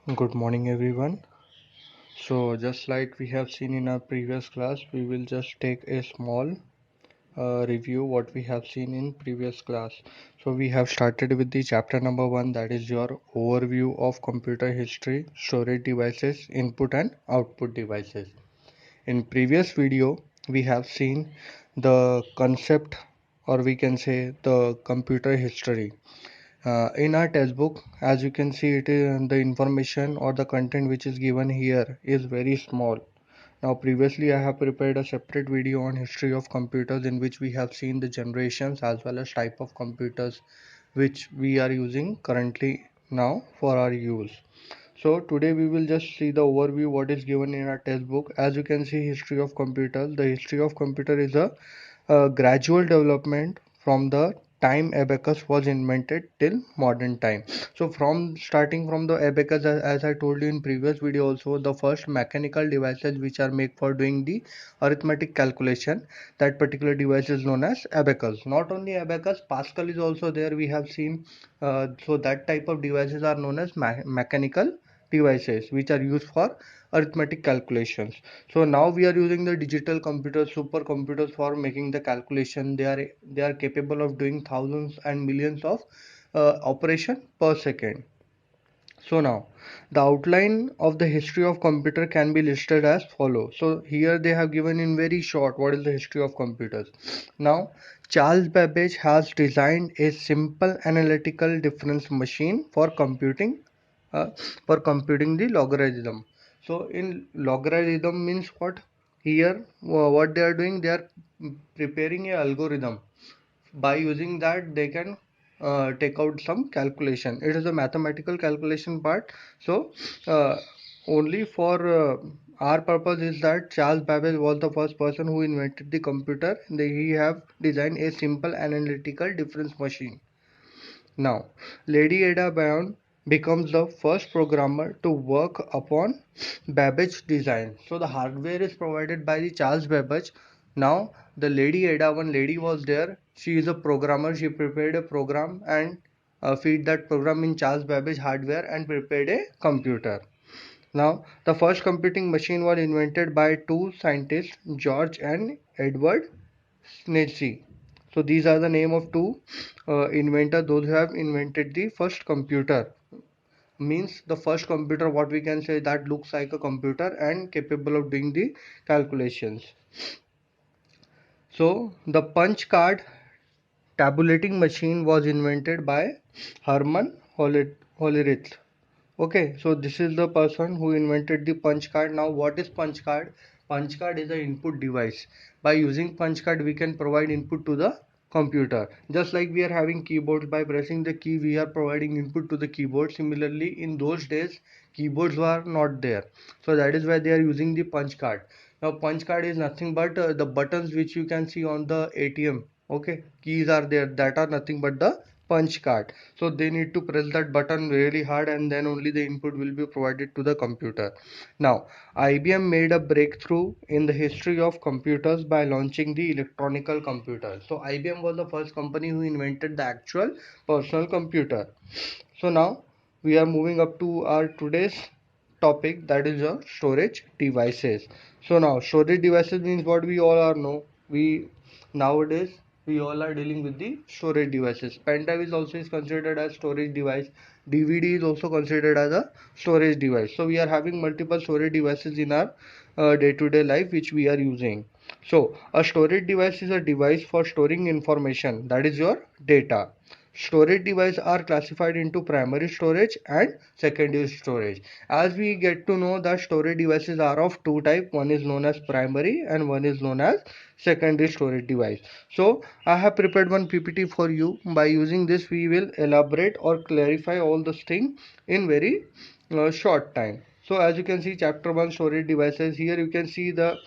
Good morning, everyone. So, just like we have seen in our previous class, we will just take a small review what we have seen in previous class. So, we have started with the chapter number 1, that is your overview of computer history, storage devices, input and output devices. In previous video, we have seen the concept, or we can say the computer history. In our textbook, as you can see, it is the information or the content which is given here is very small. Now, previously I have prepared a separate video on history of computers in which we have seen the generations as well as type of computers which we are using currently now for our use. So today we will just see the overview what is given in our textbook. As you can see, history of computers. The history of computer is a gradual development from the time abacus was invented till modern time. So from starting from the abacus, as I told you in previous video also, the first mechanical devices which are made for doing the arithmetic calculation, that particular device is known as abacus. Not only abacus, Pascal is also there, we have seen. So that type of devices are known as mechanical devices which are used for arithmetic calculations. So now we are using the digital computers, supercomputers, for making the calculation. They are capable of doing thousands and millions of operation per second. So now the outline of the history of computer can be listed as follows. So here they have given in very short what is the history of computers. Now Charles Babbage has designed a simple analytical difference machine uh, for computing the logarithm. So in logarithm means what? Here what they are doing, they are preparing a algorithm. By using that they can take out some calculation. It is a mathematical calculation part. So only for our purpose is that Charles Babbage was the first person who invented the computer. He have designed a simple analytical difference machine. Now, Lady Ada Byron becomes the first programmer to work upon Babbage design. So the hardware is provided by the Charles Babbage. Now the Lady Ada, one lady was there. She is a programmer. She prepared a program and feed that program in Charles Babbage hardware and prepared a computer. Now the first computing machine was invented by two scientists, George and Edward Snitchy. So these are the name of two inventors, those who have invented the first computer. Means the first computer what we can say that looks like a computer and capable of doing the calculations. So the punch card tabulating machine was invented by Herman Hollerith. Okay, so this is the person who invented the punch card. Now what is punch card? Punch card is an input device. By using punch card we can provide input to the computer. Just like we are having keyboards, by pressing the key we are providing input to the keyboard. Similarly in those days keyboards were not there. So that is why they are using the punch card. Now punch card is nothing but the buttons which you can see on the ATM. Okay, keys are there, that are nothing but the punch card. So they need to press that button really hard and then only the input will be provided to the computer. Now IBM made a breakthrough in the history of computers by launching the electronical computer. So IBM was the first company who invented the actual personal computer. So now we are moving up to our today's topic, that is your storage devices. So now storage devices means what we all are know. We nowadays we all are dealing with the storage devices. Pen drive is also is considered as storage device. DVD is also considered as a storage device. So we are having multiple storage devices in our day-to-day life which we are using. So a storage device is a device for storing information, that is your data. Storage devices are classified into primary storage and secondary storage. As we get to know that storage devices are of two types, one is known as primary and one is known as secondary storage device. So I have prepared one PPT for you. By using this we will elaborate or clarify all those things in very short time. So as you can see, chapter 1 storage devices, here you can see the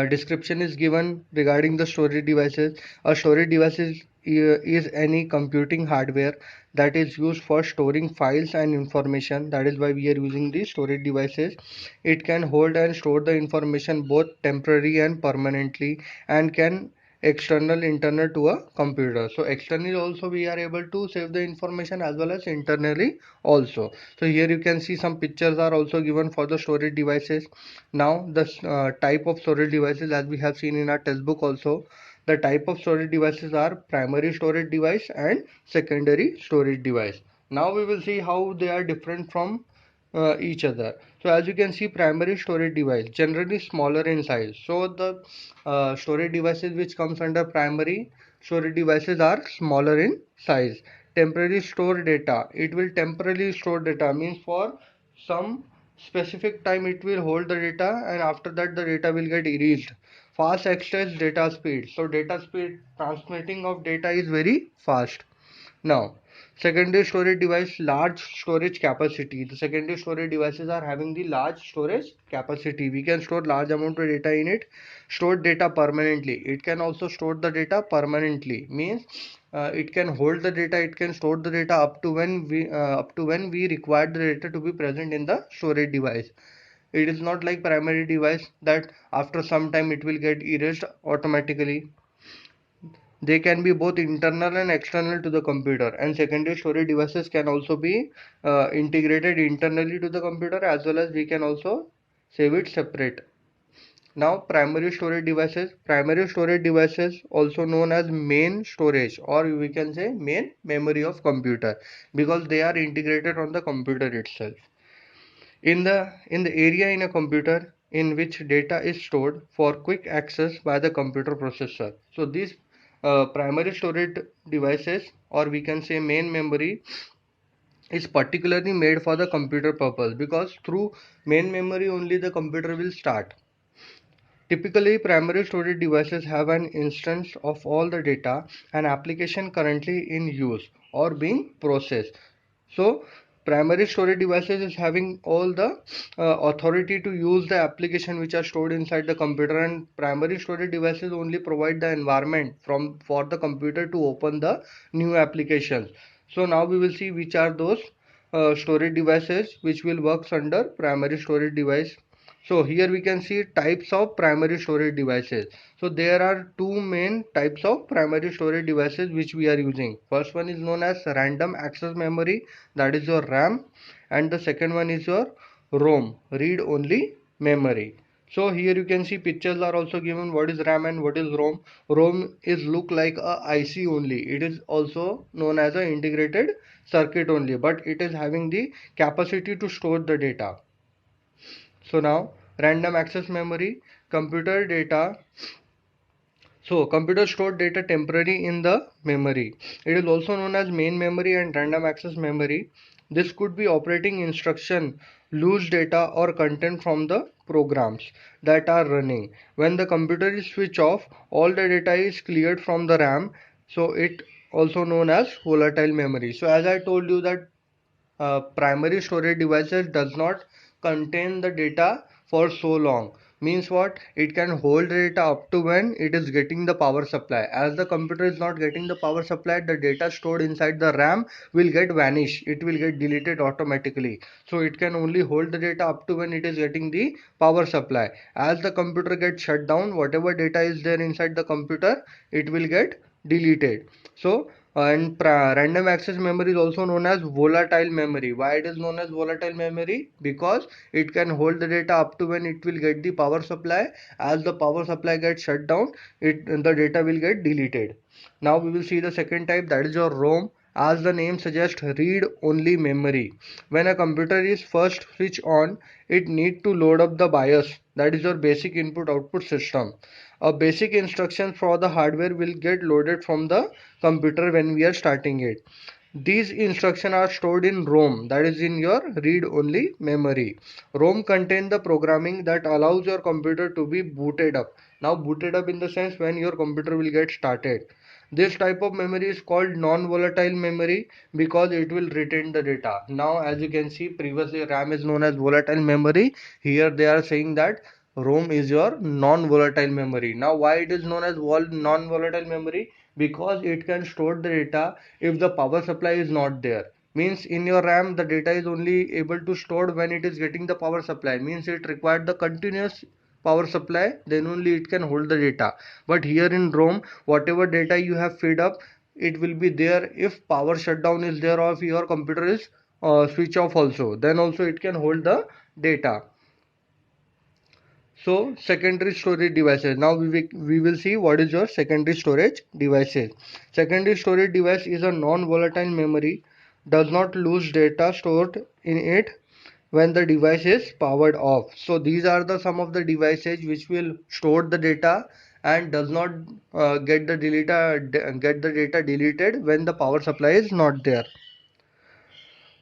description is given regarding the storage devices. A storage device is any computing hardware that is used for storing files and information. That is why we are using the storage devices. It can hold and store the information both temporary and permanently, and can external internal to a computer. So externally also we are able to save the information as well as internally also. So here you can see some pictures are also given for the storage devices. Now the type of storage devices, as we have seen in our textbook also, the type of storage devices are primary storage device and secondary storage device. Now we will see how they are different from each other. So as you can see, primary storage device generally smaller in size. So the storage devices which comes under primary storage devices are smaller in size. Temporary store data, it will temporarily store data, means for some specific time it will hold the data, and after that the data will get erased. Fast access data speed, so data speed, transmitting of data is very fast. Now, secondary storage device, large storage capacity. The secondary storage devices are having the large storage capacity. We can store large amount of data in it, store data permanently. It can also store the data permanently. Means it can hold the data, it can store the data up to when we require the data to be present in the storage device. It is not like primary device that after some time it will get erased automatically. They can be both internal and external to the computer, and secondary storage devices can also be integrated internally to the computer, as well as we can also save it separate. Now primary storage devices also known as main storage, or we can say main memory of computer, because they are integrated on the computer itself. In the area in a computer in which data is stored for quick access by the computer processor. So these primary storage devices, or we can say main memory, is particularly made for the computer purpose, because through main memory only the computer will start. Typically, primary storage devices have an instance of all the data and application currently in use or being processed. So primary storage devices is having all the authority to use the application which are stored inside the computer, and primary storage devices only provide the environment for the computer to open the new applications. So now we will see which are those storage devices which will works under primary storage device. So here we can see types of primary storage devices. So there are two main types of primary storage devices which we are using. First one is known as random access memory, that is your RAM, and the second one is your ROM, read only memory. So here you can see pictures are also given what is RAM and what is ROM. ROM is look like a IC only. It is also known as a integrated circuit only, but it is having the capacity to store the data. So now random access memory, computer data. So computer stored data temporarily in the memory. It is also known as main memory and random access memory. This could be operating instruction, loose data or content from the programs that are running. When the computer is switched off, all the data is cleared from the RAM. So it also known as volatile memory. So as I told you that primary storage devices does not contain the data for so long, means what, it can hold data up to when it is getting the power supply. As the computer is not getting the power supply, the data stored inside the RAM will get vanish, it will get deleted automatically. So it can only hold the data up to when it is getting the power supply. As the computer gets shut down, whatever data is there inside the computer, it will get deleted. So and random access memory is also known as volatile memory. Why it is known as volatile memory? Because it can hold the data up to when it will get the power supply. As the power supply gets shut down, the data will get deleted. Now we will see the second type, that is your ROM. As the name suggests, read only memory. When a computer is first switched on, it need to load up the BIOS, that is your basic input output system. A basic instruction for the hardware will get loaded from the computer when we are starting it. These instructions are stored in ROM, that is in your read only memory. ROM contain the programming that allows your computer to be booted up. Now booted up in the sense when your computer will get started. This type of memory is called non-volatile memory because it will retain the data. Now as you can see, previously RAM is known as volatile memory. Here they are saying that ROM is your non-volatile memory. Now why it is known as non-volatile memory? Because it can store the data if the power supply is not there. Means in your RAM the data is only able to stored when it is getting the power supply. Means it required the continuous power supply, then only it can hold the data. But here in ROM, whatever data you have fed up, it will be there if power shutdown is there, or if your computer is switch off also, then also it can hold the data. So secondary storage devices. Now we will see what is your secondary storage devices. Secondary storage device is a non-volatile memory, does not lose data stored in it when the device is powered off. So these are the some of the devices which will store the data and does not get the data deleted when the power supply is not there.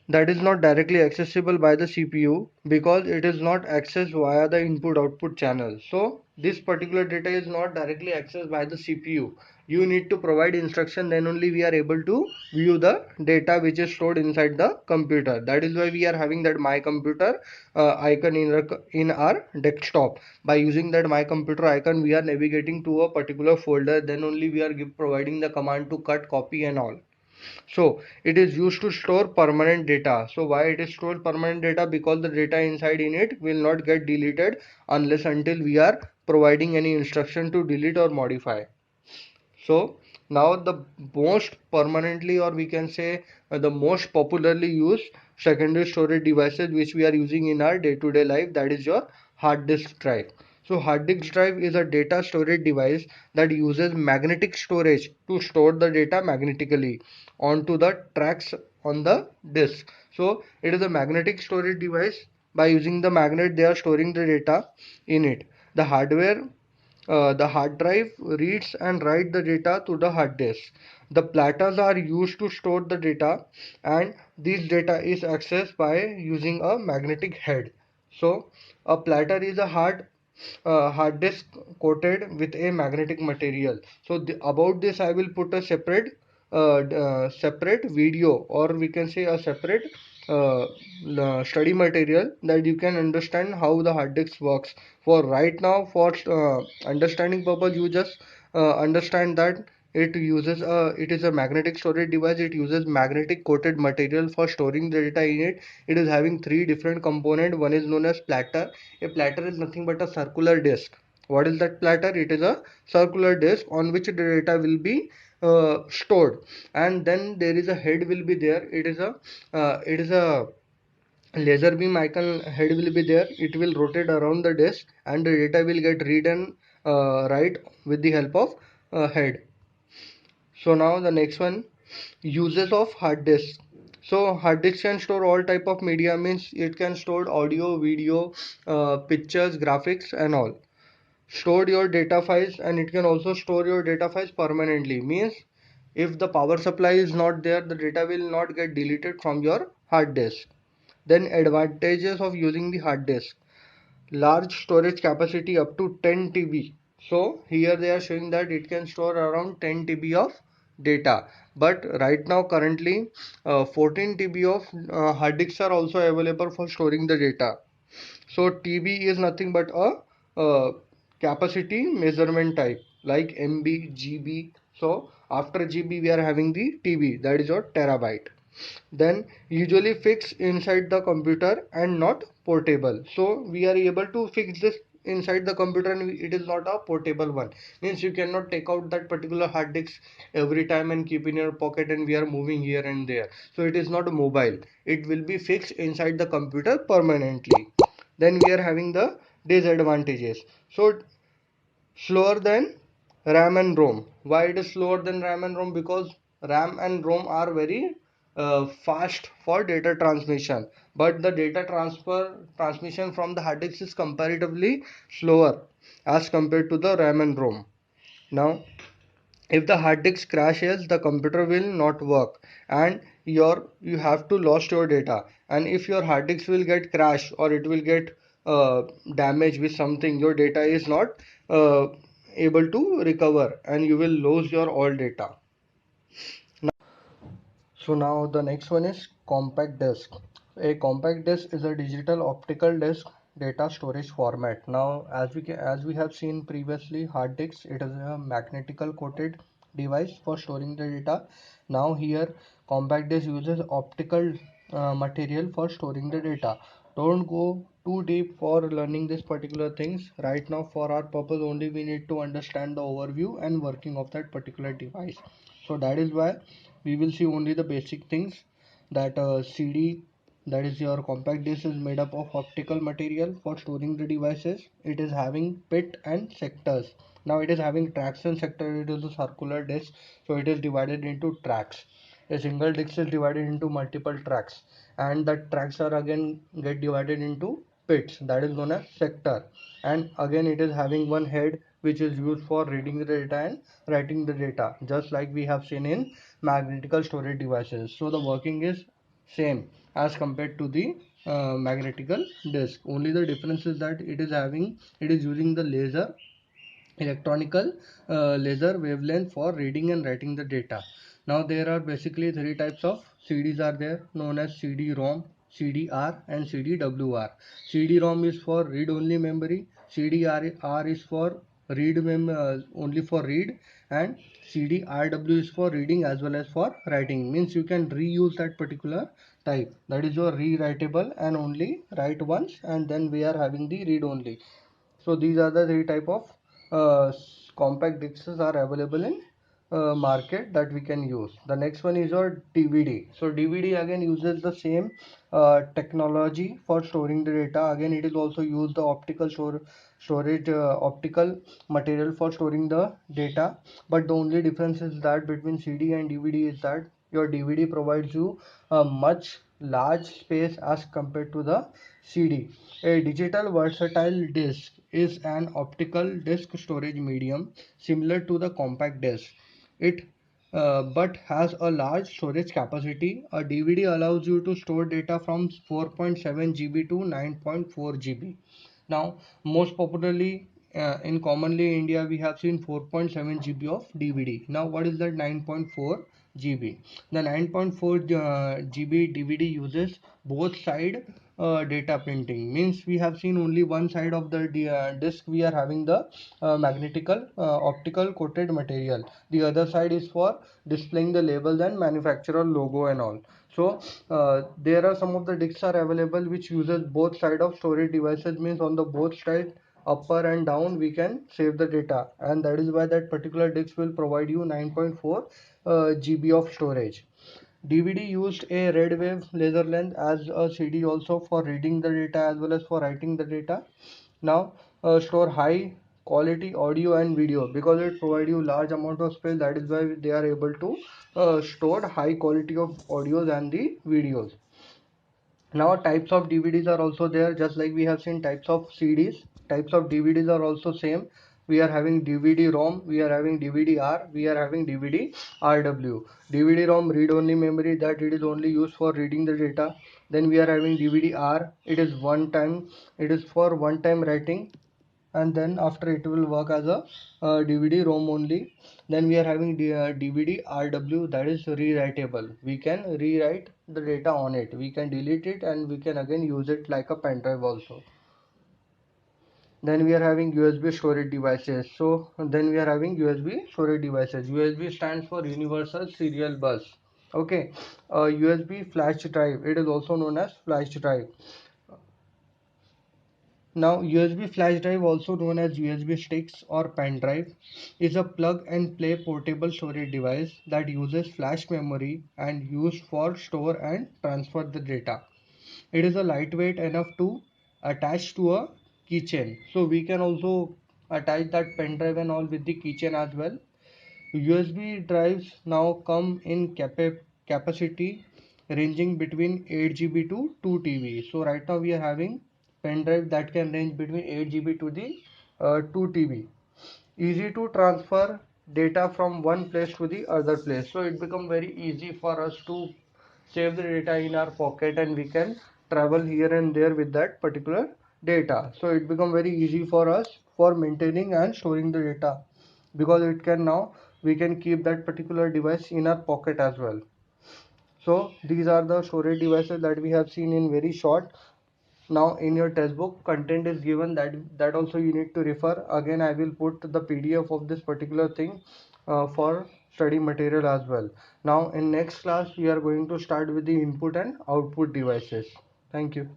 That is not directly accessible by the CPU because it is not accessed via the input output channel. So this particular data is not directly accessed by the CPU. You need to provide instruction, then only we are able to view the data which is stored inside the computer. That is why we are having that my computer icon in our desktop. By using that my computer icon, we are navigating to a particular folder, then only we are providing the command to cut, copy and all. So it is used to store permanent data. So why it is stored permanent data? Because the data inside in it will not get deleted unless until we are providing any instruction to delete or modify. So now the most permanently, or we can say the most popularly used secondary storage devices which we are using in our day-to-day life, that is your hard disk drive. So hard disk drive is a data storage device that uses magnetic storage to store the data magnetically onto the tracks on the disk. So it is a magnetic storage device. By using the magnet, they are storing the data in it. The hard drive reads and writes the data to the hard disk. The platters are used to store the data, and this data is accessed by using a magnetic head. So a platter is a hard disk coated with a magnetic material. So about this I will put a separate video, or we can say a separate study material, that you can understand how the hard disk works. For right now, for understanding purpose, you just understand that it is a magnetic storage device. It uses magnetic coated material for storing the data in it. It is having three different components. One is known as platter. A platter is nothing but a circular disk. What is that platter? It is a circular disk on which the data will be stored, and then there is a head will be there. It is a laser beam icon head will be there. It will rotate around the disk and the data will get read and write with the help of head. So now the next one, uses of hard disk. So hard disk can store all type of media, means it can store audio, video, pictures, graphics and all. Stored your data files, and it can also store your data files permanently, means if the power supply is not there, the data will not get deleted from your hard disk. Then advantages of using the hard disk: large storage capacity up to 10 TB. So here they are showing that it can store around 10 TB of data, but right now currently 14 TB of hard disks are also available for storing the data. So TB is nothing but a capacity measurement type, like MB, GB. So after GB we are having the TB, that is your terabyte. Then usually fixed inside the computer and not portable. So we are able to fix this inside the computer, and it is not a portable one, means you cannot take out that particular hard disk every time and keep in your pocket and we are moving here and there. So it is not mobile, it will be fixed inside the computer permanently. Then we are having the disadvantages. So slower than RAM and ROM. Why it is slower than RAM and ROM? Because RAM and ROM are very fast for data transmission, but the data transmission from the hard disk is comparatively slower as compared to the RAM and ROM. Now if the hard disk crashes, the computer will not work, and you have to lost your data. And if your hard disk will get crashed, or it will get damaged with something, your data is not uh, able to recover and you will lose your all data. So now the next one is compact disk. A compact disk is a digital optical disk data storage format. Now, as we have seen previously, hard disk, it is a magnetical coated device for storing the data. Now here, compact disk uses material for storing the data. Don't go too deep for learning this particular things. Right now, for our purpose only, we need to understand the overview and working of that particular device. So that is why we will see only the basic things, that CD, that is your compact disc, is made up of optical material for storing the devices. It is having pit and sectors. Now it is having tracks and sector. It is a circular disc, so it is divided into tracks. A single disc is divided into multiple tracks, and the tracks are again get divided into pits, that is known as sector. And again it is having one head which is used for reading the data and writing the data, just like we have seen in magnetical storage devices. So the working is same as compared to the magnetical disk. Only the difference is that it is using the electronical laser wavelength for reading and writing the data. Now there are basically three types of CDs are there, known as CD-ROM, CD-R and CD-WR. CD-ROM is for read-only memory, CD-R is for only for read, and CD-RW is for reading as well as for writing. Means you can reuse that particular type. That is your rewritable and only write once, and then we are having the read-only. So these are the three type of compact discs are available in market that we can use. The next one is your DVD. So DVD again uses the same technology for storing the data. Again it is also used the storage optical material for storing the data. But the only difference is that between CD and DVD is that your DVD provides you a much large space as compared to the CD. A digital versatile disk is an optical disk storage medium similar to the compact disk. It but has a large storage capacity. A DVD allows you to store data from 4.7 GB to 9.4 GB. Now, most popularly in commonly India, we have seen 4.7 GB of DVD. Now, what is that 9.4 GB? The 9.4 GB DVD uses both side data printing. Means we have seen only one side of the disk. We are having the magnetical optical coated material. The other side is for displaying the labels and manufacturer logo and all. So there are some of the discs are available which uses both side of storage devices. Means on the both side, upper and down, we can save the data, and that is why that particular disk will provide you 9.4 GB of storage. DVD used a red wave laser length as a CD also for reading the data as well as for writing the data. Now store high quality audio and video because it provide you large amount of space. That is why they are able to store high quality of audios and the videos. Now types of DVDs are also there, just like we have seen types of CDs. Types of DVDs are also same. We are having DVD-ROM, we are having DVD-R, we are having DVD-RW. DVD-ROM read-only memory, that it is only used for reading the data. Then we are having DVD-R, it is for one-time writing, and then after it will work as a DVD ROM only. Then we are having DVD RW, that is rewritable. We can rewrite the data on it. We can delete it and we can again use it like a pen drive also. Then we are having USB storage devices. So then we are having USB storage devices. USB stands for Universal Serial Bus. Okay, USB flash drive. It is also known as flash drive. Now, USB flash drive, also known as USB sticks or pen drive, is a plug and play portable storage device that uses flash memory and used for store and transfer the data. It is a lightweight enough to attach to a keychain. So we can also attach that pen drive and all with the keychain as well. USB drives now come in capacity ranging between 8 GB to 2 TB. So right now we are having pen drive that can range between 8 GB to the 2 TB. Easy to transfer data from one place to the other place. So it become very easy for us to save the data in our pocket, and we can travel here and there with that particular data. So it become very easy for us for maintaining and storing the data, because it can now we can keep that particular device in our pocket as well. So these are the storage devices that we have seen in very short. Now in your textbook content is given, that also you need to refer. Again, I will put the PDF of this particular thing for study material as well. Now in next class we are going to start with the input and output devices. Thank you.